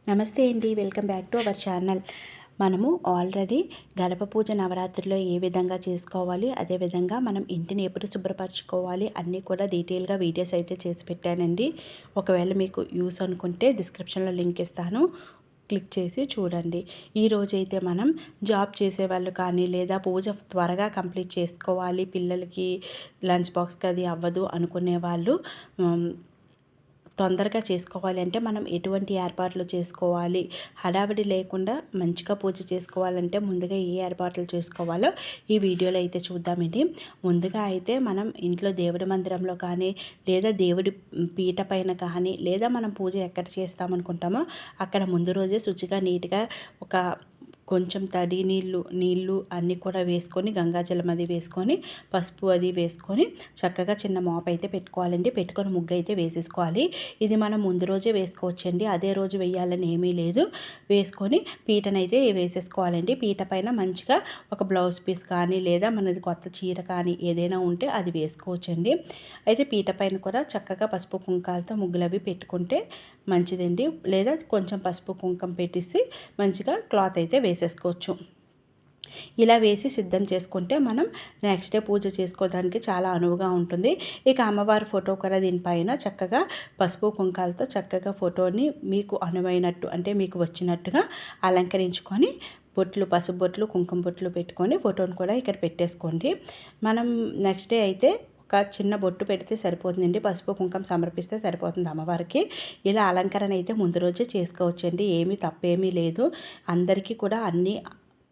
నమస్తే అండి, welcome back to our channel. మనము ఆల్రెడీ గణప పూజ నవరాత్రిలో ఏ విధంగా చేసుకోవాలి, అదేవిధంగా మనం ఇంటిని ఎప్పుడు శుభ్రపరచుకోవాలి అన్నీ కూడా డీటెయిల్గా వీడియోస్ అయితే చేసి పెట్టానండి. ఒకవేళ మీకు యూస్ అనుకుంటే డిస్క్రిప్షన్లో లింక్ ఇస్తాను, క్లిక్ చేసి చూడండి. ఈరోజైతే మనం జాబ్ చేసేవాళ్ళు కానీ లేదా పూజ త్వరగా కంప్లీట్ చేసుకోవాలి, పిల్లలకి లంచ్ బాక్స్కి అది అవ్వదు అనుకునే వాళ్ళు తొందరగా చేసుకోవాలి అంటే మనం ఎటువంటి ఏర్పాట్లు చేసుకోవాలి, హడావిడి లేకుండా మంచిగా పూజ చేసుకోవాలంటే ముందుగా ఏ ఏర్పాట్లు చేసుకోవాలో ఈ వీడియోలో అయితే చూద్దామండి. ముందుగా అయితే మనం ఇంట్లో దేవుడి మందిరంలో కానీ లేదా దేవుడి పీట పైన కానీ లేదా మనం పూజ ఎక్కడ చేస్తామనుకుంటామో అక్కడ ముందు రోజే శుచిగా నీట్గా ఒక కొంచెం తడి నీళ్ళు అన్నీ కూడా వేసుకొని గంగాజలం అది వేసుకొని పసుపు అది వేసుకొని చక్కగా చిన్న మోప్ అయితే పెట్టుకోవాలండి. పెట్టుకొని ముగ్గు అయితే వేసేసుకోవాలి. ఇది మనం ముందు రోజే వేసుకోవచ్చండి, అదే రోజు వేయాలని ఏమీ లేదు. వేసుకొని పీటనైతే వేసేసుకోవాలండి. పీట పైన మంచిగా ఒక బ్లౌజ్ పీస్ కానీ లేదా మనది కొత్త చీర కానీ ఏదైనా ఉంటే అది వేసుకోవచ్చండి. అయితే పీట పైన కూడా చక్కగా పసుపు కుంకాలతో ముగ్గులు అవి పెట్టుకుంటే మంచిదండి. లేదా కొంచెం పసుపు కుంకం పెట్టేసి మంచిగా క్లాత్ అయితే వేసేసుకోవచ్చు. ఇలా వేసి సిద్ధం చేసుకుంటే మనం నెక్స్ట్ డే పూజ చేసుకోవడానికి చాలా అనువుగా ఉంటుంది. ఇక అమ్మవారి ఫోటో కూడా దీనిపైన చక్కగా పసుపు కుంకాలతో చక్కగా ఫోటోని మీకు అనువైనట్టు అంటే మీకు వచ్చినట్టుగా అలంకరించుకొని బొట్లు, పసుపు బొట్లు, కుంకుమ బొట్లు పెట్టుకొని ఫోటోని కూడా ఇక్కడ పెట్టేసుకోండి. మనం నెక్స్ట్ డే అయితే ఒక చిన్న బొట్టు పెడితే సరిపోతుందండి, పసుపు కుంకుమ సమర్పిస్తే సరిపోతుంది అమ్మవారికి. ఇలా అలంకరణ అయితే ముందు రోజే చేసుకోవచ్చండి, ఏమీ తప్పేమీ లేదు. అందరికీ కూడా అన్నీ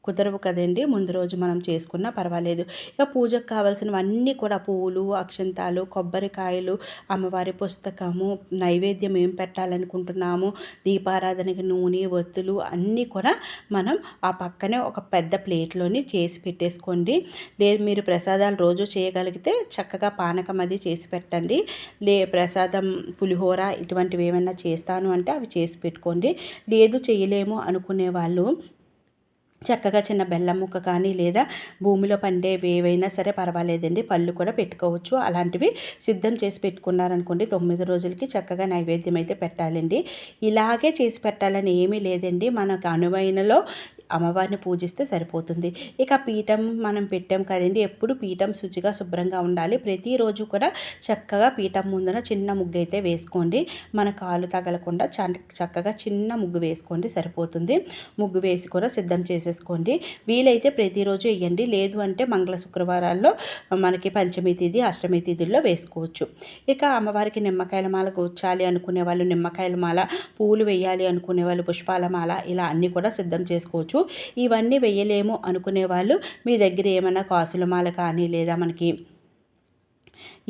కుదరవు కదండి, ముందు రోజు మనం చేసుకున్నా పర్వాలేదు. ఇక పూజకు కావాల్సినవన్నీ కూడా పువ్వులు, అక్షంతాలు, కొబ్బరికాయలు, అమ్మవారి పుస్తకము, నైవేద్యం ఏం పెట్టాలనుకుంటున్నాము, దీపారాధనకి నూనె, ఒత్తులు అన్నీ కూడా మనం ఆ పక్కనే ఒక పెద్ద ప్లేట్లోని చేసి పెట్టేసుకోండి. లేదు మీరు ప్రసాదాలు రోజు చేయగలిగితే చక్కగా పానకం అది చేసి పెట్టండి. ప్రసాదం పులిహోర ఇటువంటివి ఏమైనా చేస్తాను అంటే అవి చేసి పెట్టుకోండి. లేదు చేయలేము అనుకునే వాళ్ళు చక్కగా చిన్న బెల్లం ముక్క కానీ లేదా భూమిలో పండేవి ఏవైనా సరే పర్వాలేదండి, పళ్ళు కూడా పెట్టుకోవచ్చు. అలాంటివి సిద్ధం చేసి పెట్టుకున్నారనుకోండి 9 రోజులకి చక్కగా నైవేద్యం అయితే పెట్టాలండి. ఇలాగే చేసి పెట్టాలని ఏమీ లేదండి, మనకు అనువైనలో అమ్మవారిని పూజిస్తే సరిపోతుంది. ఇక పీఠం మనం పెట్టాం కదండి, ఎప్పుడు పీఠం శుచిగా శుభ్రంగా ఉండాలి. ప్రతిరోజు కూడా చక్కగా పీఠం ముందున చిన్న ముగ్గు అయితే వేసుకోండి. మన కాలు తగలకుండా చక్కగా చిన్న ముగ్గు వేసుకోండి సరిపోతుంది. ముగ్గు వేసి కూడా సిద్ధం చేసేసుకోండి. వీలైతే ప్రతిరోజు వేయండి, లేదు అంటే మంగళ శుక్రవారాల్లో మనకి పంచమి తిథి, అష్టమి తిథుల్లో వేసుకోవచ్చు. ఇక అమ్మవారికి నిమ్మకాయల మాల కూర్చాలి అనుకునే వాళ్ళు నిమ్మకాయల మాల, పూలు వేయాలి అనుకునే వాళ్ళు పుష్పాల మాల, ఇలా అన్నీ కూడా సిద్ధం చేసుకోవచ్చు. ఇవన్నీ వేయలేము అనుకునే వాళ్ళు మీ దగ్గర ఏమైనా కాసుల మాల కానీ లేదా మనకి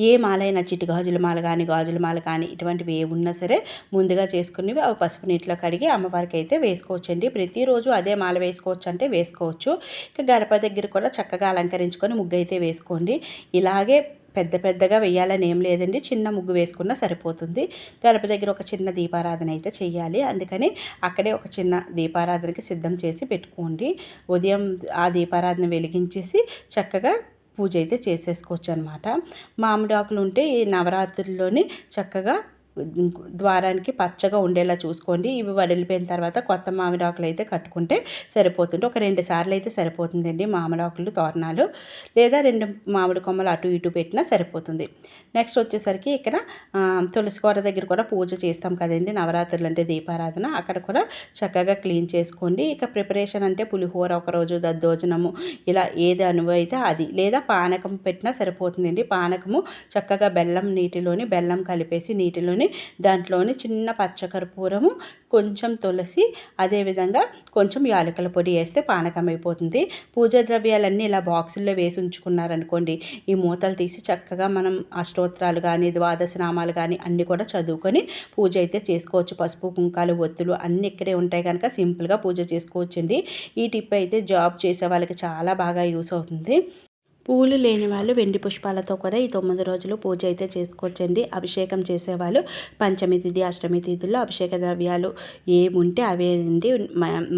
ఏ మాలైనా చిట్టి గాజుల మాల కానీ గాజుల మాల కానీ ఇటువంటివి ఏ ఉన్నా సరే ముందుగా చేసుకునేవి అవి పసుపు నీటిలో కడిగి అమ్మవారికి అయితే వేసుకోవచ్చండి. ప్రతిరోజు అదే మాల వేసుకోవచ్చు అంటే వేసుకోవచ్చు. ఇక గడప దగ్గర కూడా చక్కగా అలంకరించుకొని ముగ్గు అయితే వేసుకోండి. ఇలాగే పెద్దగా వేయాలని ఏం లేదండి, చిన్న ముగ్గు వేసుకున్నా సరిపోతుంది. గడప దగ్గర ఒక చిన్న దీపారాధన అయితే చేయాలి, అందుకని అక్కడే ఒక చిన్న దీపారాధనకి సిద్ధం చేసి పెట్టుకోండి. ఉదయం ఆ దీపారాధన వెలిగించేసి చక్కగా పూజ అయితే చేసేసుకోవచ్చు అనమాట. మామిడి ఆకులు ఉంటే ఈ నవరాత్రుల్లోని చక్కగా ద్వారానికి పచ్చగా ఉండేలా చూసుకోండి. ఇవి వడిలిపోయిన తర్వాత కొత్త మామిడాకులు అయితే కట్టుకుంటే సరిపోతుంది. ఒక 2 సార్లు అయితే సరిపోతుందండి మామిడాకులు తోరణాలు, లేదా 2 మామిడి కొమ్మలు అటు ఇటు పెట్టినా సరిపోతుంది. నెక్స్ట్ వచ్చేసరికి ఇక్కడ తులసి కోట దగ్గర కూడా పూజ చేస్తాం కదండి, నవరాత్రులు అంటే దీపారాధన, అక్కడ కూడా చక్కగా క్లీన్ చేసుకోండి. ఇక ప్రిపరేషన్ అంటే పులిహోర ఒకరోజు, దద్దోజనము, ఇలా ఏది అనువైతే అది, లేదా పానకం పెట్టినా సరిపోతుందండి. పానకము చక్కగా బెల్లం కలిపేసి నీటిలోని దాంట్లోని చిన్న పచ్చకర్పూరము, కొంచెం తులసి, అదేవిధంగా కొంచెం యాలకుల పొడి వేస్తే పానకం అయిపోతుంది. పూజా ద్రవ్యాలన్నీ ఇలా బాక్సుల్లో వేసి ఉంచుకున్నారనుకోండి, ఈ మూతలు తీసి చక్కగా మనం అష్టోత్తరాలు కానీ ద్వాదశ నామాలు కానీ అన్నీ కూడా చదువుకొని పూజ అయితే చేసుకోవచ్చు. పసుపు కుంకాలు ఒత్తులు అన్నీ ఇక్కడే ఉంటాయి కనుక సింపుల్గా పూజ చేసుకోవచ్చండి. ఈ టిప్ అయితే జాబ్ చేసే వాళ్ళకి చాలా బాగా యూస్ అవుతుంది. పూలు లేని వాళ్ళు వెండి పుష్పాలతో కూడా ఈ 9 రోజులు పూజ అయితే చేసుకోవచ్చండి. అభిషేకం చేసేవాళ్ళు పంచమి తిథి, అష్టమి తిథుల్లో అభిషేక ద్రవ్యాలు ఏముంటే అవే అండి,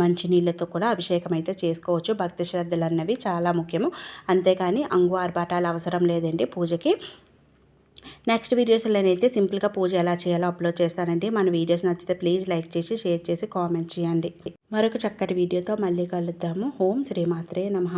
మంచినీళ్ళతో కూడా అభిషేకం అయితే చేసుకోవచ్చు. భక్తి శ్రద్ధలు అన్నవి చాలా ముఖ్యము, అంతేకాని అంగు ఆర్భాటాలు అవసరం లేదండి పూజకి. నెక్స్ట్ వీడియోస్లోనైతే సింపుల్గా పూజ ఎలా చేయాలో అప్లోడ్ చేస్తానండి. మన వీడియోస్ నచ్చితే ప్లీజ్ లైక్ చేసి షేర్ చేసి కామెంట్ చేయండి. మరొక చక్కటి వీడియోతో మళ్ళీ కలుద్దాము. ఓం శ్రీమాత్రే నమః.